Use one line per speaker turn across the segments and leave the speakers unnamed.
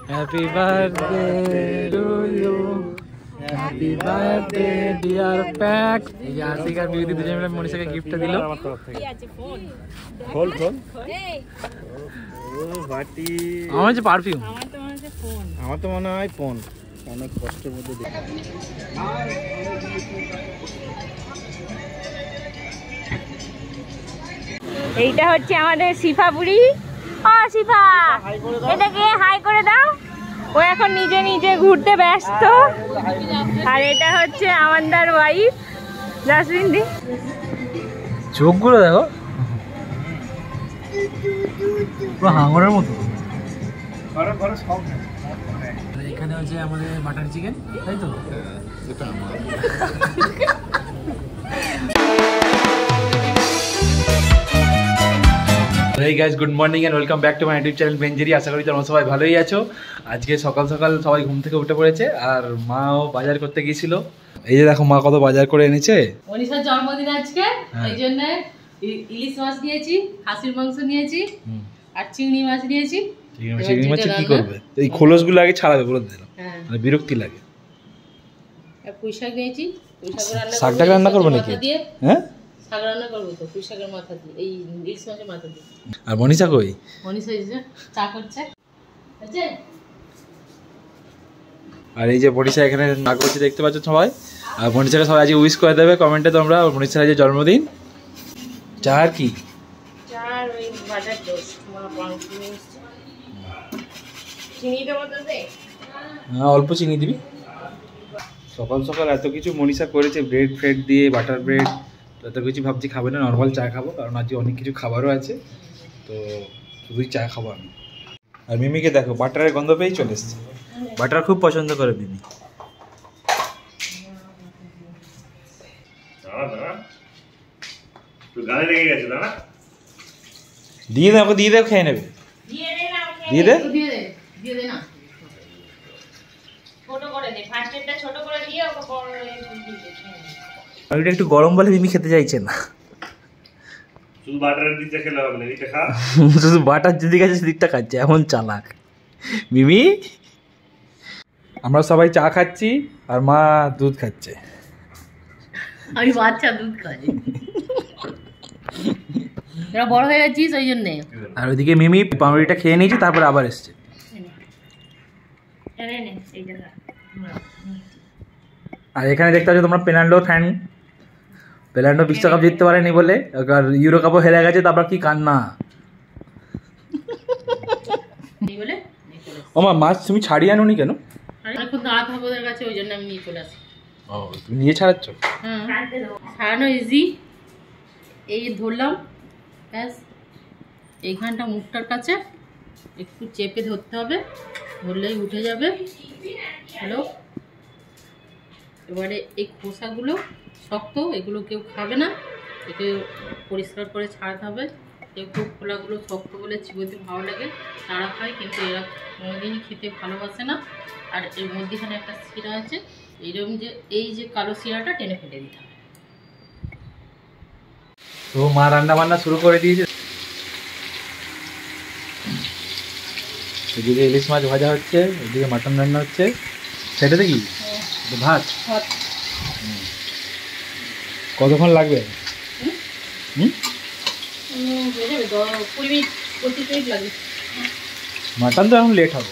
Happy birthday to you, happy birthday dear Pack. এই যে আশিক আর beauty দুজন মিলে মনীষাকে গিফটটা দিল। আমার যে পারফিউম, আমার তো মনে হয় ফোন। অনেক কষ্টের মধ্যে
এইটা হচ্ছে আমাদের শিফা বুড়ি। ও শিফা, এটাকে হাই করে দাও। ও এখন নিজে নিজে ঘুরতে ব্যস্ত। আর এটা হচ্ছে আমাদের ওয়াইফ জাসমিন দি।
চোখগুলো দেখো পুরো হাঙরের মতো। এখানে হচ্ছে আমাদের বাটার চিকেন, তাই তো? Hey guys, good morning and welcome back to my YouTube channel বেঞ্জেরি। আশা করি তোমরা সবাই ভালোই আছো। আজকে সকাল সকাল সবাই ঘুম থেকে উঠে পড়েছে আর মাও বাজার করতে গিয়েছিল। এই যে দেখো মা কত বাজার করে এনেছে।
মনীষার জন্মদিন আজকে, এই জন্য ইলিশ মাছ নিয়েছি, খাসির মাংস নিয়েছি আর চিংড়ি মাছ নিয়েছি।
চিংড়ি মাছ কি করবে? এই খোলসগুলো আগে ছাড়াবে বলে দিলাম, মানে বিরক্তি লাগে।
পুঁই শাক নিয়েছি, পুঁই শাক
শাকটা রান্না করবে নাকি? হ্যাঁ,
শাক রান্না করবো তো, পুঁই শাকের মাথা দিয়ে, এই ইলিশ মাছের মাথা দিয়ে।
আর মনীষা কই?
মনীষা চা করছে।
আর এই যে মনীষা এখানে না করছে দেখতে পাচ্ছ সবাই। আর মনীষাকে সবাই আজকে উইশ করে দেবে কমেন্টে তোমরা। মনীষার আজকে জন্মদিন। চা আর কি? হ্যাঁ, অল্প চিনি দিবি। সকাল সকাল এত কিছু মনীষা করেছে, ব্রেড ফ্রেড দিয়ে, বাটার ব্রেড, এত কিছু ভাবছি খাবে না, নর্মাল চা খাবো, কারণ আজকে অনেক কিছু খাবারও আছে, তো শুধুই চা খাবো আমি। আর মিমিকে দেখো বাটারের গন্ধ পেয়েই চলে এসছে। বাটার খুব পছন্দ করে মিমি। দিয়ে দে, ওকে দিয়ে দে, খেয়ে নেবে। দিয়ে দে, ওইটা একটু গরম বলে মিমি খেতে চাইছে না। শুধু বাটার যেদিকে আছে সেদিকটা খাচ্ছে, এমন চালাক মিমি। আমরা সবাই চা খাচ্ছি আর মা দুধ খাচ্ছে।
আমি বাচ্চা দুধ খাই, এরা বড় হয়ে যাচ্ছিস ওই জন্যে।
আর ওইদিকে মিমি পাউরুটিটা খেয়ে নিয়েছি, তারপরে আবার এসছে। আর এখানে দেখতে পাচ্ছ তোমরা পেনাল্ডোর ফ্যান। পেনাল্ডো বিশ্বকাপ জিততে পারেনি বলে, ইউরো কাপও হেরে গেছে, তারপর কি কান্না। ও মা, মাছ তুমি ছাড়িয়ে আনো নি কেন? ও, তুমি নিয়ে ছাড়াচ্ছ?
ছাড়ানো ইজি। এই ধরলাম, ব্যাস এইখানটা মুখটার কাছে একটু চেপে ধরতে হবে, ধরলেই উঠে যাবে। হ্যালো, এবারে এই খোসাগুলো শক্ত, এগুলো কেউ খাবে না, একে পরিষ্কার করে ছাড়াতে হবে। কেউ কেউ খোলাগুলো শক্ত বলে চিবোতে ভালো লাগে, তারা খায়, কিন্তু এরা কোনোদিনই খেতে ভালোবাসে না। আর এর মধ্যেখানে একটা শিরা আছে, এইরকম যে এই যে কালো শিরাটা টেনে ফেলে দিতে হবে।
তো মা রান্না বান্না শুরু করে দিয়েছে। এদিকে ইলিশ মাছ ভাজা হচ্ছে, এদিকে মাটন রান্না হচ্ছে। সেটাতে কি ভাত? কতক্ষণ লাগবে? মাটন তো এখন লেট হবে।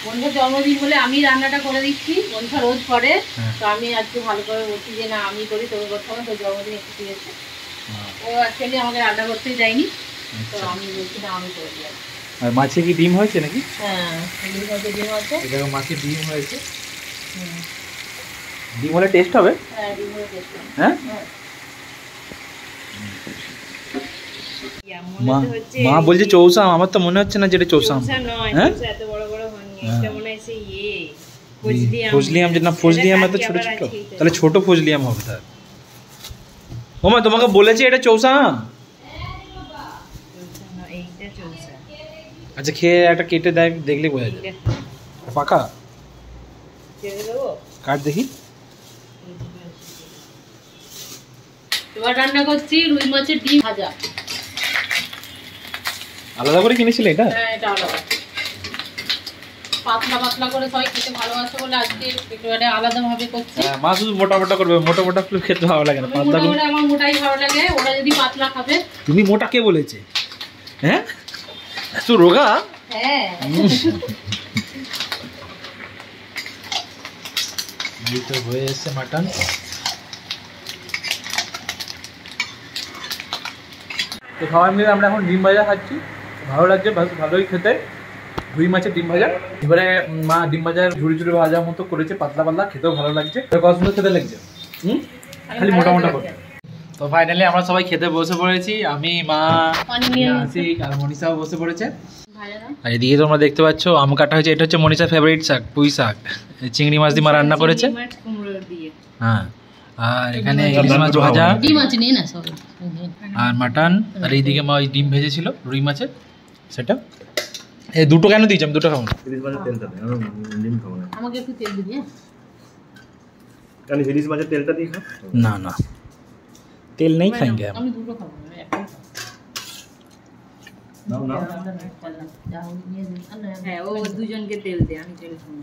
বন্ধুর জন্মদিন বলে আমি রান্নাটা করে দিচ্ছি। বন্ধু রোজ করে, তো আমি আজকে ভালো করে বলছি যে না আমি করি, তোর করতে হবে, তোর জন্মদিন একটু দিয়েছে। ও অ্যাকচুয়ালি আমাকে রান্না করতেই যায়নি, তো আমি বলছি না আমি করে দিই।
আর মাছে কি ডিম হয়েছে নাকি?
হ্যাঁ, ডিম আছে।
দেখো মাছে ডিম হয়েছে। ডিম হলে টেস্ট হবে।
হ্যাঁ, ডিম হলে টেস্ট হবে।
হ্যাঁ, মা বলছে চৌসাম, আমার তো মনে হচ্ছে না যেটা চৌসাম। হ্যাঁ, ফজলি আম। না, ফজলি আম এত ছোট ছোট, তাহলে ছোট ফজলি আম হবে। তার ও মা তোমাকে বলেছে এটা চৌসাম। আচ্ছা, খেয়ে একটা কেটে দেখ, দেখলে বোঝা যাবে। পাকা কাট দেখি।
এবার রান্না করছি রুই মাছের ডিম ভাজা।
আলাদা করে কিনেছিলে এটা?
হ্যাঁ, এটা আলাদা। পাতলা পাতলা করে সবাই খেতে ভালোবাসে বলে আজকে একেবারে আলাদাভাবে করছি।
হ্যাঁ, মা শুধু মোটা মোটা করবে, মোটা মোটা গুলো খেতে ভালো লাগে না, পাতলা
মোটা
গুলো।
মোটা আমার মোটাই ভালো লাগে, ওরা যদি পাতলা খাবে।
তুমি মোটা কে বলেছে? হ্যাঁ, তুই রোগা।
হ্যাঁ,
এই তো হয়ে এসছে মাটন। তো সবাই মিলে আমরা এখন ডিম ভাজা খাচ্ছি, ভালো লাগছে, ভালোই খেতে। রুই মাছের ডিম ভাজা, এবারে মা ডিম ভাজার ঝুড়ি ঝুড়ি ভাজার মতো করেছে, পাতলা পাতলা, খেতেও ভালো লাগছে। কত সুন্দর খেতে লাগছে, খালি মোটা মোটা করে। তো ফাইনালি আমরা সবাই খেতে বসে পড়েছি, আমি, মা, আশিক আর মনীষাও বসে পড়েছে। আর এদিকে তোমরা দেখতে পাচ্ছ আম কাটা হয়েছে, এটা হচ্ছে মনীষার ফেভারিট শাক, পুঁই শাক, চিংড়ি মাছ দিয়ে মা রান্না করেছে। হ্যাঁ, আর এখানে ইলিশ মাছ ভাজা আর মাটন, আর এইদিকে মা ওই ডিম ভেজেছিল রুই মাছের, সেটা। এই দুটো কেন দিয়েছি? আমি দুটো খাবো না।
ইলিশ মাছের তেলটা দে, আমি ডিম খাবো না।
আমাকে একটু তেল দিবি।
কেন ইলিশ মাছের তেলটা দিয়ে খাও?
না না, তেল নেই, খাएंगे
আমি দুটো খাবো, একটাই খাবো।
নাও নাও।
হ্যাঁ, ও দুজনকে তেল দে, আমি তেল খাবো।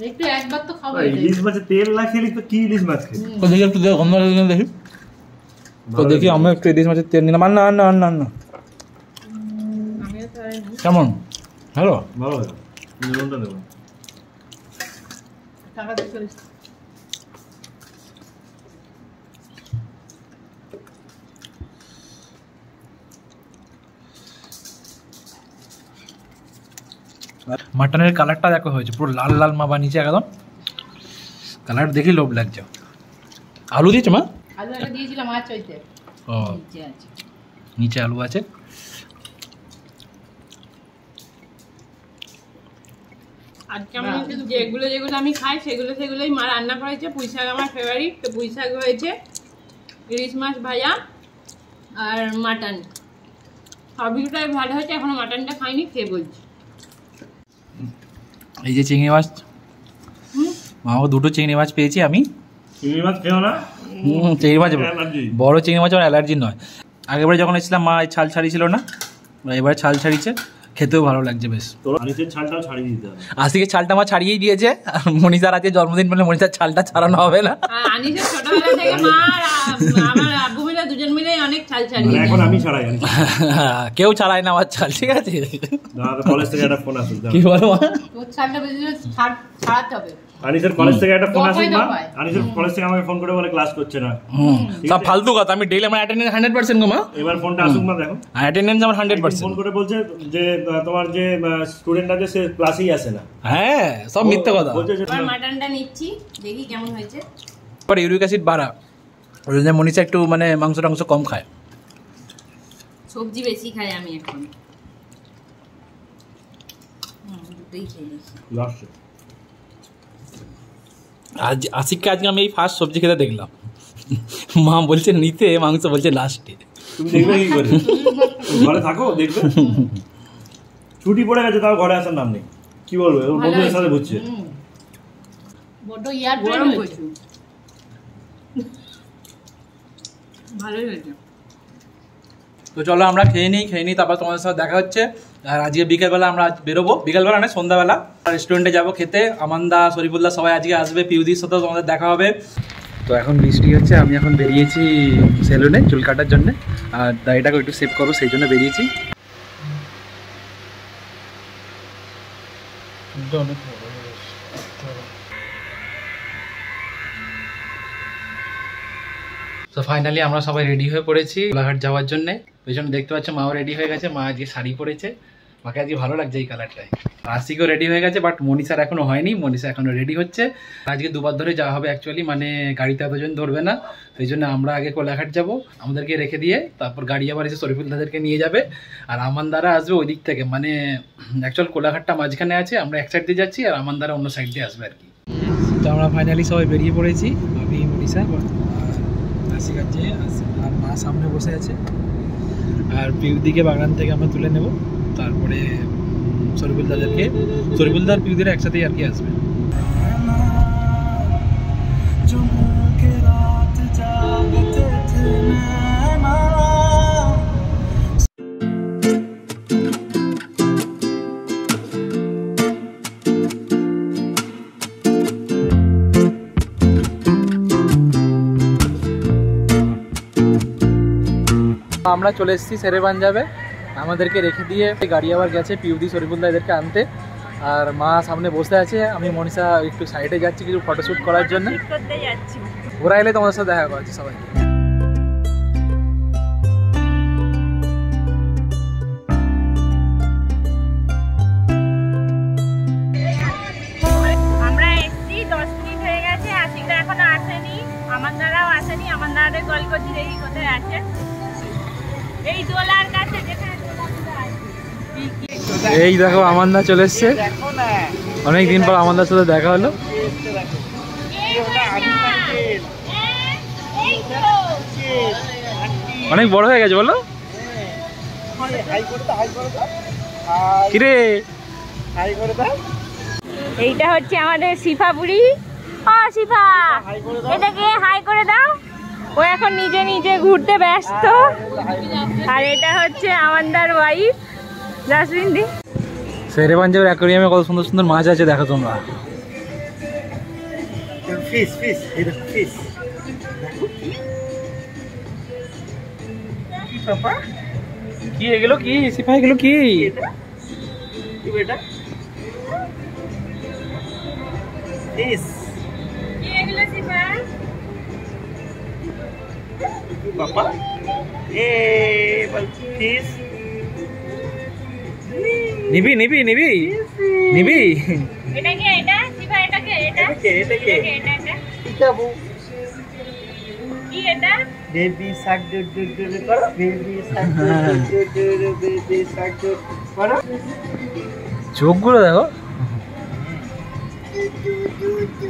একটু একবার তো খাবো।
ইলিশ মাছের তেল না খেলি তো কি ইলিশ মাছ খেলি?
তো দেখি একটু গন্ধ দেখি, তো দেখি আমরা একটু ইলিশ মাছের তেল নিলাম। না না না না, কেমন? ভালো
ভালো হয়, নুনটা দেবো।
টাকা দিয়ে চলে
মাটনের কালারটা দেখো হয়েছে পুরো লাল লাল, মা বানিয়েছে একদম, কালার দেখে লোভ লাগছে। আলু দিয়েছে মা?
আলু একটা দিয়েছিলাম, মাছ হইতে।
ও, নিচে আলু আছে।
আজকে আমি যেগুলো যেগুলো আমি খাই সেগুলোই মা রান্না করেছে। পুঁই শাক আমার ফেভারিট, তো পুঁই শাক হয়েছে, ইলিশ মাছ ভাজা আর মাটন। সবগুলোটাই ভালো হয়েছে, এখনো মাটনটা খাইনি, খেয়ে বলছি।
এই যে চিংড়ি মাছ, মাও দুটো চিংড়ি মাছ পেয়েছি আমি।
চিংড়ি মাছ খেও না?
চিংড়ি মাছ
অ্যালার্জি।
বড় চিংড়ি মাছ আমার অ্যালার্জি নয়। আগেবারে যখন এসেছিলাম মা ছাল ছাড়িয়েছিল না, এবারে ছাল ছাড়িয়েছে, খেতেও ভালো লাগছে বেশ।
তোর আনিসের ছালটাও ছাড়িয়ে দিতে হবে।
আজকে ছালটা আমার ছাড়িয়েই দিয়েছে, আর মনীষার আজকে জন্মদিন বলে মনীষার ছালটা ছাড়ানো হবে না।
আর আনিসের ছোটবেলা থেকে মা আর আমার আব্বু মিলে দুজন মিলে অনেক ছাল
মানে
ছাড়িয়ে
এখন আমি ছাড়াই আনিস।
কেউ ছাড়ায় না আমার ছাল, ঠিক আছে?
দাদা কলেজ থেকে একটা ফোন আসুক।
কি বলো মা?
তোর ছালটা বেশি ছাড়াতে হবে।
আনিসের কলেজ থেকে একটা ফোন আসুক মা।
দফায়।
আনিসের কলেজ থেকে আমাকে ফোন করে বলে ক্লাস করছে না।
সব ফালতু কথা, আমি ডেইলি আমার অ্যাটেন্ডেন্স 100% গো মা।
এবার ফোনটা আসুক মা, দেখো।
অ্যাটেন্ডেন্স আমার
ফোন
100%।
করে বলছে যে তোমার যে স্টুডেন্ট আছে সে ক্লাসেই আসে না।
হ্যাঁ, সব মিথ্যে কথা।
বলছে যে
এবার মাটনটা নিচ্ছি, দেখি কেমন হয়েছে।
পরে ইউরিক অ্যাসিড বাড়া, ওই জন্য মনীষা একটু মানে মাংস টাংস কম খায়।
সবজি বেশি খাই আমি এখন, দুটোই খেয়ে নিচ্ছি।
লাস্ট
আজ আশিককে আজকে আমি এই ফার্স্ট সবজি খেতে দেখলাম, মা বলছে নিতে, মাংস বলছে লাস্টে।
তুমি দেখবে কি করে? ঘরে থাকো, দেখবে। ছুটি পড়ে গেছে, তাও ঘরে আসার নাম নেই। কি বলবো, ওর বন্ধুদের সাথে ঘুরছে।
বড্ড ইয়ার
গরম
হয়েছে।
প্রচুর, ভালোই হয়েছে।
তো চলো আমরা খেয়ে নিই, তারপর তোমাদের সাথে দেখা হচ্ছে। আর আজকে বিকেলবেলা আমরা আজ বেরোবো, বিকেলবেলা না সন্ধ্যাবেলা রেস্টুরেন্টে যাবো খেতে। আমান্দা, শরীফুল্লাহ সবাই আজকে আসবে, পিউদির সাথেও তোমাদের দেখা হবে। তো এখন বৃষ্টি হচ্ছে, আমি এখন বেরিয়েছি সেলুনে চুল কাটার জন্য, আর দাড়িটাকে একটু সেভ করবো, সেই জন্য বেরিয়েছি। তো ফাইনালি আমরা সবাই রেডি হয়ে পড়েছি কোলাঘাট যাওয়ার জন্য। পেছনে দেখতে পাচ্ছ মাও রেডি হয়ে গেছে, মা আজকে শাড়ি পরেছে, মাকে আজকে ভালো লাগছে এই কালারটায়। আশিকও রেডি হয়ে গেছে, বাট মনীষার এখনো হয়নি, মনীষা এখনো রেডি হচ্ছে। আজকে দুবার ধরে যাওয়া হবে অ্যাকচুয়ালি, মানে গাড়িতে এতজন ধরবে না, সেই জন্য আমরা আগে কোলাঘাট যাব, আমাদেরকে রেখে দিয়ে তারপর গাড়ি আবার এসে শরীফুল দাদেরকে নিয়ে যাবে, আর আমানদারা আসবে ওই দিক থেকে। মানে অ্যাকচুয়াল কোলাঘাটটা মাঝখানে আছে, আমরা এক সাইড দিয়ে যাচ্ছি আর আমানদারা অন্য সাইড দিয়ে আসবে আর কি। তো আমরা ফাইনালি সবাই বেরিয়ে পড়েছি, আমি, মনীষা, আশিক আছে, আর মা সামনে বসে আছে, আর পিউদিকে বাগান থেকে আমরা তুলে নেব, তারপরে শরীফুলদার পিউদিরা একসাথেই আর কি আসবে। আমরা চলে এসেছি শেরে পাঞ্জাবে। আমাদেরকে রেখে দিয়ে গাড়ি আবার গেছে পিউদি শরীফুল্লাহ এদেরকে আনতে। আর মা সামনে বসে আছে, আমি মনীষা একটু সাইডে যাচ্ছি কিছু ফটোশ্যুট করার জন্য। ওরা এলে তোমাদের সাথে দেখা করাচ্ছি সবাই।
আমরা এসছি 10 মিনিট হয়ে গেছে, আশিকদা এখনো আসেনি, আমার দ্বারাও আসেনি। আমার দ্বারাদের কল করছি দেখি কোথায় আছে। এই দোলার কাছে যেখানে
এই দেখো আমানদা চলে এসছে, অনেকদিন পর আমানদার সাথে দেখা হলো। অনেক বড় হয়ে গেছে বলো। কিরে
এইটা হচ্ছে আমাদের শিফা বুড়ি। ও শিফা, এটাকে হাই করে দাও। ও এখন নিজে নিজে ঘুরতে ব্যস্ত। আর এটা হচ্ছে আমাদের ওয়াইফ জাসমিন দি।
শেরে পাঞ্জাবের অ্যাকোয়ারিয়ামে কত সুন্দর সুন্দর মাছ আছে দেখো তোমরা।
ফিশ ফিশ এটা ফিশ কি পাপা
কি এগুলো কি সিপাহি এগুলো কি?
কি বেটা ফিশ
কি এগুলো শিফা?
পাপা এ বল ফিশ
নিবি নিবি নিবি নিবি।
এটা কি? এটা শিফা এটা কি? এটা
এটা কি?
এটা
এটা বউ
কি? এটা
baby shark doo doo doo করো, baby shark doo doo doo, baby shark doo করো।
চোখগুলো দেখো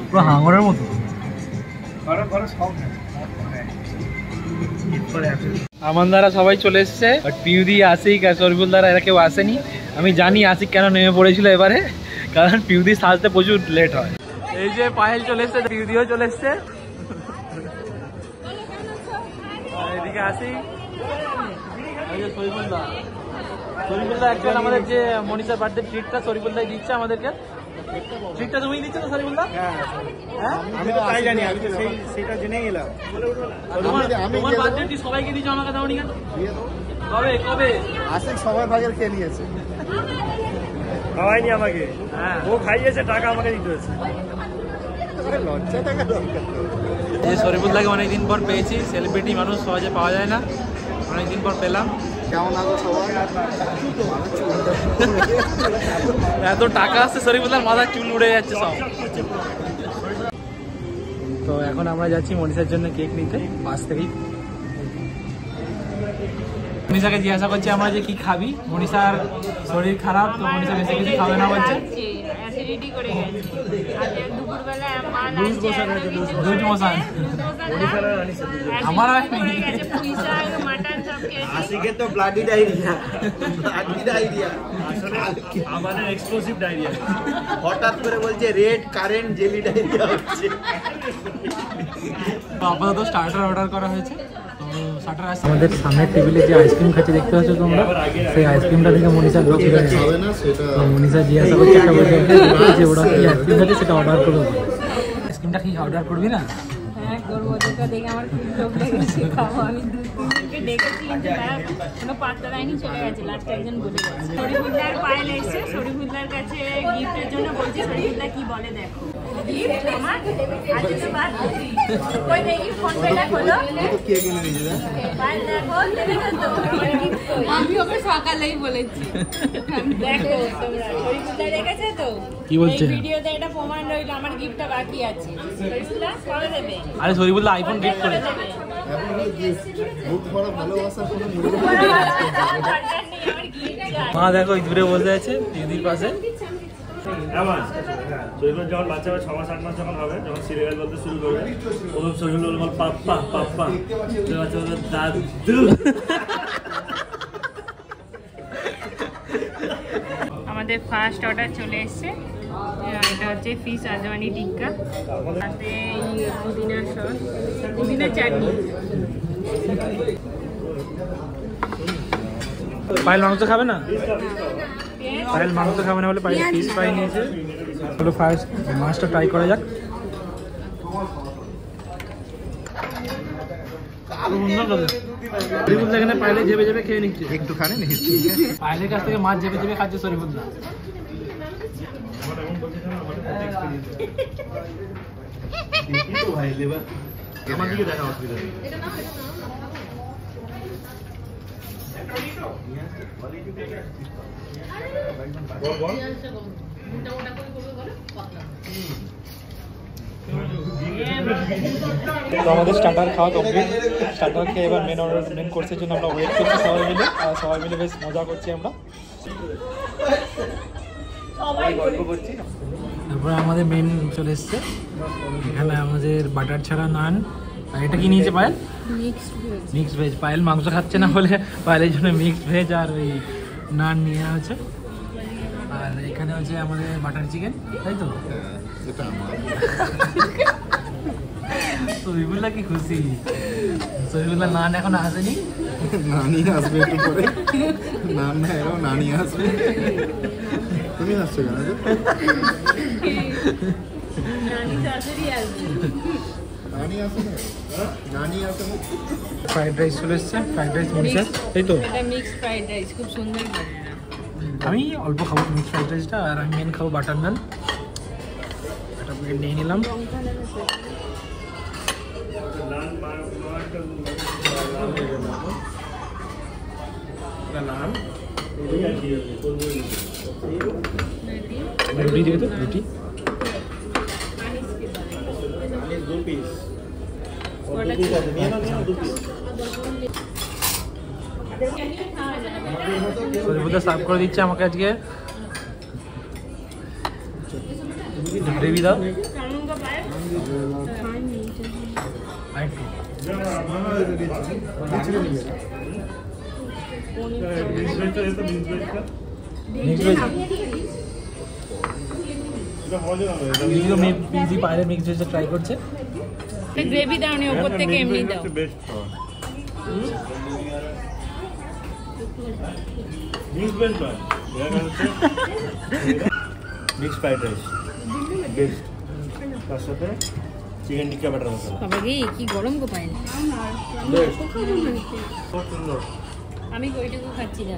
পুরো হাঙরের মতো।
করো করো সব
আমানদারা সবাই চলে এসছে, বাট পিউদি আশিক আর শরীফুলদারা এরা কেউ আসেনি। আমি জানি আশিক কেন নেমে পড়েছিল এবারে, কারণ পিউদি সাজতে প্রচুর লেট হয়। এই যে পায়েল চলে এসছে, পিউদিও চলে এসছে। এদিকে আশিক, এই যে শরীফুলদা। শরীফুলদা অ্যাকচুয়ালি আমাদের যে মনীষার বার্থডে ট্রিটটা শরীফুলদাই দিচ্ছে আমাদেরকে। ট্রিটটা তুমি দিচ্ছ তো শরীফুলদা? হ্যাঁ
আমি তো তাই জানি, আমি তো সেটা জেনেই এলাম।
তোমার বার্থডে ট্রিট সবাইকে দিচ্ছ, আমাকে দাওনি কেন? কবে কবে?
আশিক সবাই ভাগের খেয়ে নিয়েছে।
খাওয়াইনি আমাকে,
হ্যাঁ
ও খাইয়েছে, টাকা আমাকে দিতে হয়েছে।
লজ্জা টাকা দরকার।
এই শরীফুলদাকে অনেকদিন পর পেয়েছি, সেলিব্রিটি মানুষ সহজে পাওয়া যায় না, অনেকদিন পর পেলাম।
কেমন আছো সবাই?
এত টাকা আসছে শরীফুলদার মাথার চুল উড়ে যাচ্ছে সব। তো এখন আমরা যাচ্ছি মনীষার জন্য কেক নিতে বাস থেকেই। মনীষাকে জিজ্ঞাসা করছি আমরা যে কি খাবি, মনীষার শরীর খারাপ তো মনীষা বেশি কিছু খাবে না বলছে।
অ্যাসিডিটি করে গেছে। আজ দুপুরবেলা আমার
লুজ মোশন আমার
পুইশা মাটন সব খেয়েছি।
আশিকে তো ব্লাডি ডায়রিয়া, ব্লাডি ডায়রিয়া।
আমাদের এক্সপ্লোসিভ ডায়রিয়া।
হঠাৎ করে বলছে রেড কারেন্ট জেলি ডায়রিয়া হচ্ছে।
আপাতত স্টার্টার অর্ডার করা হয়েছে। আমাদের সামনের টেবিলে যে আইসক্রিম খাচ্ছে দেখতে পাচ্ছ তোমরা, সেই আইসক্রিমটা থেকে মনীষা
হবে না সেটা
মনীষা জিজ্ঞাসা করছে একটা বলছে যে ওরা কি আইসক্রিম খাচ্ছে সেটা অর্ডার করবে। আইসক্রিমটা কি অর্ডার করবি না?
হ্যাঁ করবো, যেটা দেখে আমার খুব লোভ লেগেছে খাবো। আমি দুজনকে ডেকেছি কিন্তু তারা কোনো পাত্তা দেয়নি, চলে গেছে। লাস্ট একজন বলে গেছে। শরীফুল্লার পায়েল এসছে, শরীফুল্লার কাছে গিফটের জন্য বলছে। শরীফুল্লাহ কি বলে দেখো। গিফট আমার আজকে তো বাদ কই দেখি ফোন পেটা খোলো,
তো কে কিনে নিয়েছে না?
পায়েল দেখো দেখো তো আমি ওকে সকালেই বলেছি। দেখো তোমরা শরীফুল্লাহ দেখেছে তো
কি বলছে?
এই ভিডিওতে এটা প্রমাণ রইল আমার গিফটটা বাকি আছে। শরীফুল্লাহ করে দেবে।
আরে শরীফুল্লাহ আইফোন গিফট করে।
এখন বুক ভরা ভালোবাসার কোনো মূল্য নেই।
মা দেখো দূরে বসে আছে দিদির পাশে।
শরীফুল যখন বাচ্চা হবে 6 মাস 8 মাস যখন হবে, যখন সিরিয়াল বলতে শুরু করবে, প্রথম শরীফুল বল পাপ্পা পাপ্পা, বাচ্চা বলবে দাদু।
আমাদের ফার্স্ট অর্ডার চলে এসছে। এটা হচ্ছে ফিশ আজওয়ানি টিক্কা, সাথে পুদিনার সস, পুদিনার চাটনি।
পায়েল মাংস খাবে না? পায়েল মাংস খাবে না বলে পায়েল ফিশ ফ্রাই নিয়েছে। চলো ফার্স্ট মাছটা ট্রাই করা যাক। সুন্দর শরীফুল্লাহ এখানে পায়েলে ঝেপে ঝেপে খেয়ে নিচ্ছে।
একটুখানি নিচ্ছি।
পায়েলের কাছ থেকে মাছ ঝেপে ঝেপে খাচ্ছে শরীফুল্লাহ।
আমার দিকে দেখা অসুবিধা নেই।
তো আমাদের স্টার্টার খাওয়া কমপ্লিট। স্টার্টার খেয়ে এবার মেন কোর্সের জন্য আমরা ওয়েট করছি সবাই মিলে। আর সবাই মিলে বেশ মজা করছি আমরা, গল্প করছি। তারপরে আমাদের মেন চলে এসছে। এখানে আমাদের বাটার ছাড়া নান। আর এটা কি নিয়েছে পায়েল? Mixed veg. পায়েল মাংস খাচ্ছে না বলে পায়েলের জন্য মিক্সড ভেজ আর ওই নান নিয়ে হচ্ছে। আর এখানে হচ্ছে আমাদের বাটার চিকেন, তাই তো? শরীফুল্লাহ কি খুশি। শরীফুল্লাহ নান এখন আসেনি,
নানি আসবে একটু পরে। নান না এরকম নানি আসবে। তুমি আসছো কেন? নানি আসে না, নানি আসে না।
ফ্রাইড রাইস চলে এসছে, ফ্রাইড রাইস মরিচা, তাই তো?
এটা মিক্সড ফ্রাইড রাইস খুব সুন্দর লাগে।
আমি অল্প খাবো মিক্স ফ্রাইড রাইসটা, আর আমি মেন খাবো বাটার নান। একটা প্লেট নিয়ে নিলাম। রুটি দেবে তো? রুটি শরীফুল্লাহ সার্ভ করে দিচ্ছে আমাকে আজকে। গ্রেভি দাও আরেকটু। মিক্স ভেজ ট্রাই করছে।
গ্রেভি দাও নি, উপর থেকে এমনি দাও।
মিক্স ফ্রাইড রাইস বেস্ট, তার সাথে চিকেন টিক্কা বাটার মশলা।
বাবা রে কি গরম গো পাইল।
খুব সুন্দর।
আমি ওইটুকু খাচ্ছি না।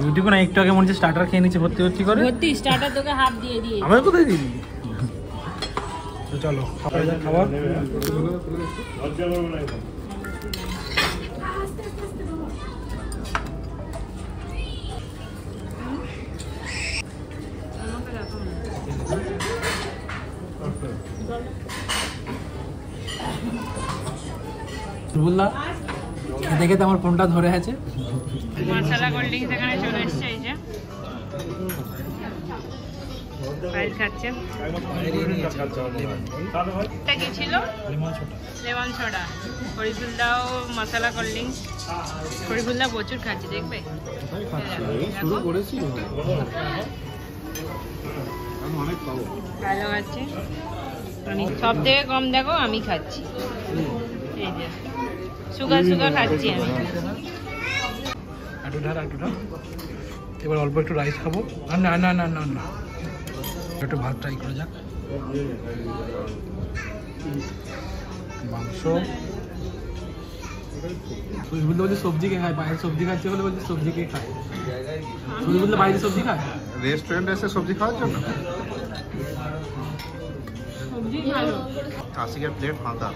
ওইটুকু না, একটু আগে মনে হচ্ছে স্টার্টার খেয়ে নিচ্ছে ভর্তি ভর্তি করে।
ভর্তি স্টার্টার তোকে হাফ দিয়ে দিয়ে।
আমার কোথায় দিবি? তো চলো খাবার খাবার।
লজ্জা করবো না এখন।
শরীফুল্লাহ খেতে খেতে আমার ফোনটা ধরে আছে।
মশলা কোল্ড ড্রিঙ্কস এখানে চলে এসছে। এই যে পাইল খাচ্ছে। এটা কি ছিল? Lemon soda. শরীফুল্লাহও মশলা কোল্ড ড্রিঙ্কস। শরীফুল্লাহ প্রচুর খাচ্ছে, দেখবে।
শুরু করেছি আমি অনেক খাবো।
ভালো খাচ্ছে। আমি সব থেকে কম দেখো আমি খাচ্ছি। এই যে সুগার সুগার খাচ্ছি আমি।
আটুটা এবার অল্প একটু রাইস খাবো। না না না না না, একটু ভাত ট্রাই করা যাক। মাংস শরীফুল্লাহ বলছে সবজি কে খায়, বাইরে সবজি খাচ্ছে বলে বলছে সবজি কে খায়। শরীফুল্লাহ বাইরে সবজি খায়,
রেস্টুরেন্টে এসে সবজি খাওয়ার জন্য।
সবজি ভালো।
80 প্লেট ফাঁকা।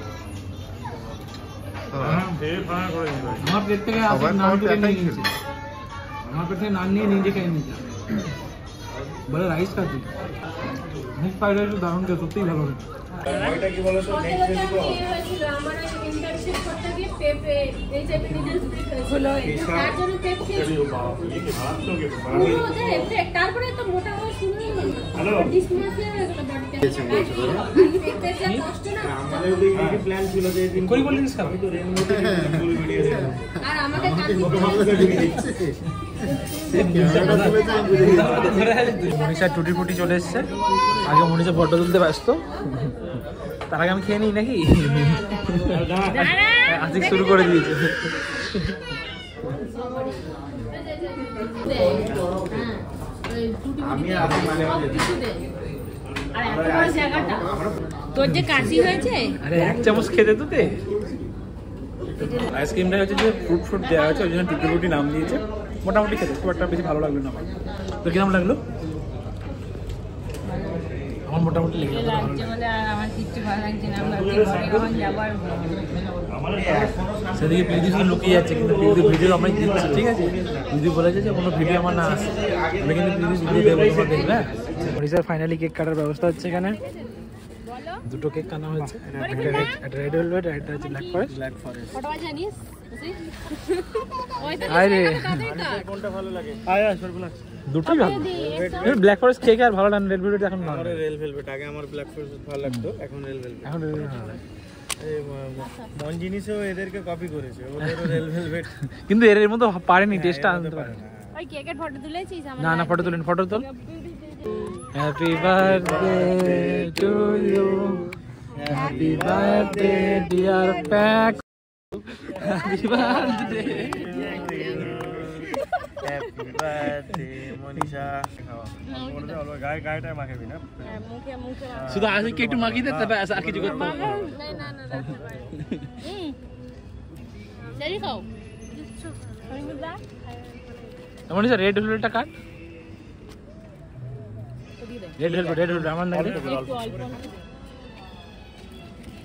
আমার প্লেট থেকে নান তুলে নিয়ে নিয়েছে। আমার প্লেট থেকে নান নিয়ে নিজে খেয়ে নিয়েছে, বলে রাইস খাচ্ছি। মিক্স ফ্রাইড রাইস দারুণ খেয়ে, সত্যিই ভালো খেতে।
ওইটা কি বলো তো, নেক্সট ডে দিব।
আমার ইন্টার্নশিপ করতে গিয়ে পেপে এই যে নিডলস হলো, তার জন্য পেপে তারপরে তো মোটা হওয়া শুরু হয়ে গেল।
হ্যালো,
ডিসমাসিয়া হয়ে গেল বডিটা। পেপে যা কষ্ট না।
আমাদের ওদিকে কি প্ল্যান ছিল যে দিন
করি বলি খাবো।
আমি তো রেন মধ্যে ফুল ভিডিও দেখব।
আর আমাকে
মনীষা টুটি ফুটি চলে এসছে। আগে মনীষা ফটো তুলতে ব্যস্ত, তার আগে আমি খেয়ে নিই নাকি? আজকে শুরু করে দিয়েছে।
তোর যে কাশি হয়েছে,
আরে এক চামচ খেতে তো দে। আইসক্রিমটা হচ্ছে যে ফ্রুট দেওয়া আছে, ওই জন্য টুটি ফুটি নাম দিয়েছে। মোটামুটি খেতে খুব একটা বেশি ভালো লাগলো না আমার। তো কিরকম লাগলো? আমার মোটামুটি লেগে গেল।
লাগছে বলে আর আমার কিচ্ছু ভালো লাগছে না। আমরা ঘরে যখন যাবো আর
সেদিকে পিদি শুধু লুকিয়ে যাচ্ছে, কিন্তু পিদি ভিডিও আমরা দিচ্ছি, ঠিক আছে? পিদি বলেছে যে কোনো ভিডিও আমার না আসে, আমি কিন্তু পিদি ভিডিও দেবো, তোমরা দেখবে। মনীষার ফাইনালি কেক কাটার ব্যবস্থা হচ্ছে এখানে। দুটো কেক কাটা হয়েছে, একটা রেড ভেলভেট আর একটা হচ্ছে ব্ল্যাক ফরেস্ট।
ফটোয়া জানিস
আরে
কোনটা ভালো লাগে?
দুটোই ভালো। ব্ল্যাক ফরেস্ট কেক আর ভালো লাগে, রেড ভেলভেট এখন ভালো।
আমার রেল ভেলভেট, আগে আমার ব্ল্যাক ফরেস্ট ভালো লাগতো, এখন রেল ভেলভেট।
এখন রেড ভেলভেট ভালো লাগে।
এই মন জিনিসও এদেরকে কপি করেছে, ওদেরও রেল ভেলভেট।
কিন্তু এর মধ্যে পারেনি, টেস্টটা আনতে পারে না।
ওই কেকের ফটো তুলেছিস আমার?
না না, ফটো তুলেন, ফটো তোল। Happy birthday to you, happy birthday dear Pack, happy birthday.
Happy birthday Manisha. গায়ে মাখাবি না?
মুখে মুখে
শুধু আজকে একটু মাখিয়ে দে, তবে আর কিছু করতে হবে না।
না রাখতে পারি। দেরি খাও।
এমন স্যার রেড ভেলভেটটা কাট, রেড ভেলভেট আমার না।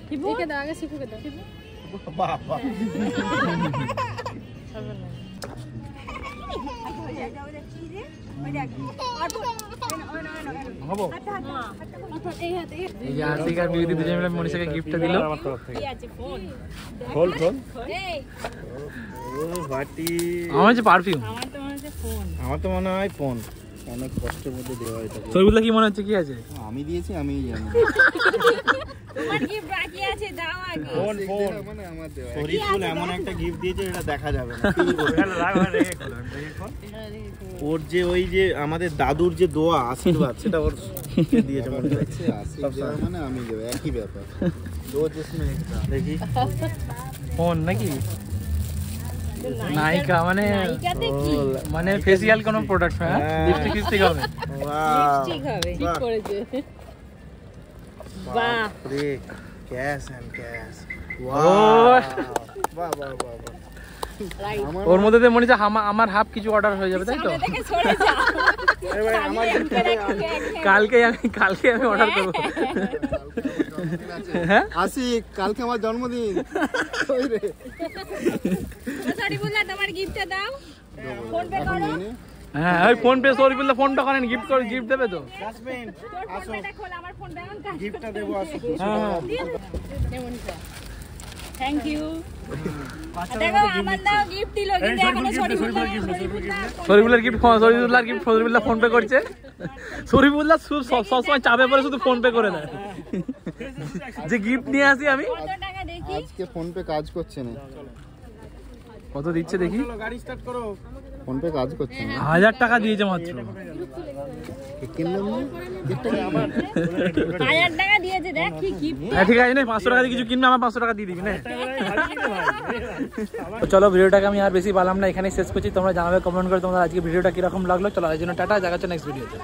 শিবুকে দাও, আগে শিবুকে দাও।
বাবা
হবো।
এই হাতে
এই যে আর্থিক আর বিউটি দুজন মিলে মনীষাকে গিফটটা দিল।
খোল খোল।
এই
ও বাটি,
আমার হচ্ছে পারফিউম।
আমার তো মনে হয় ফোন, অনেক কষ্টের মধ্যে দেওয়া এটা।
সরগুলা কি মনে হচ্ছে, কি আছে?
আমি দিয়েছি, আমিই জানি।
তোমার কি বাকি আছে দাও আগে।
ফোন মানে আমার দেওয়া। শরীফুল এমন একটা গিফট দিয়েছে যেটা দেখা যাবে না। ওর যে ওই যে আমাদের দাদুর যে দোয়া আশীর্বাদ, সেটা ওর দিয়েছে মনে হচ্ছে। আশীর্বাদ মানে আমি দেব, একই ব্যাপার। দো জিসমে একটা দেখি
ফোন নাকি নায়িকা, মানে
নায়িকাতে কি?
মানে ফেসিয়াল কোনো প্রোডাক্ট? হ্যাঁ, লিপস্টিক লিপস্টিক হবে।
ওয়াও,
ঠিক হবে, ঠিক করেছে।
বাহ রে, ক্যাশ এন্ড ক্যাশ।
ও
বাহ বাহ বাহ বাহ।
ওর মধ্যে দিয়ে মনে হচ্ছে আমার হাফ কিছু অর্ডার হয়ে যাবে, তাই তো?
সামনে থেকে সরে যা।
কালকে আমি অর্ডার করবো। হ্যাঁ
আসি, কালকে আমার জন্মদিন। ওই রে,
সরি বললা, তোমার গিফটটা দাও। ফোন পে করো।
হ্যাঁ, ওই ফোন পে সরগুলা ফোনটা করেন, গিফট করে, গিফট দেবে তো।
জাসমিন
তোর ফোন পেটা খোল, আমার ফোন পে অন কর।
গিফটটা দেবো, আসো।
হ্যাঁ
থ্যাংক ইউ। দেখো আমার দাও গিফট দিলো, কিন্তু এখনো সরি বললা।
সরিবুল্লার গিফট, সরিবুল্লার গিফট, সরিবুল্লাহ ফোন পে করছে। সরিবুল্লাহ সবসময় চাপে পরে শুধু ফোন পে করে দেয়, যে গিফট নিয়ে আসি আমি।
কত টাকা দেখি?
আজকে ফোন পে কাজ করছে না।
কত দিচ্ছে দেখি?
গাড়ি স্টার্ট করো। ফোন পে কাজ করছে না।
1000 টাকা দিয়েছে মাত্র।
কিনলাম না, গিফটটা আমার।
1000 টাকা দিয়েছে, দেখ কি গিফট।
হ্যাঁ ঠিক আছে, 500 টাকা দিয়ে কিছু কিনবে, আমার 500 টাকা দিয়ে দিবি না। তো চলো, ভিডিওটাকে আমি আর বেশি বাড়ালাম না, এখানেই শেষ করছি। তোমরা জানাবে কমেন্ট করে তোমাদের আজকে ভিডিওটা কিরকম লাগলো। চলো, এই জন্য টাটা, দেখা হচ্ছে নেক্সট ভিডিওতে।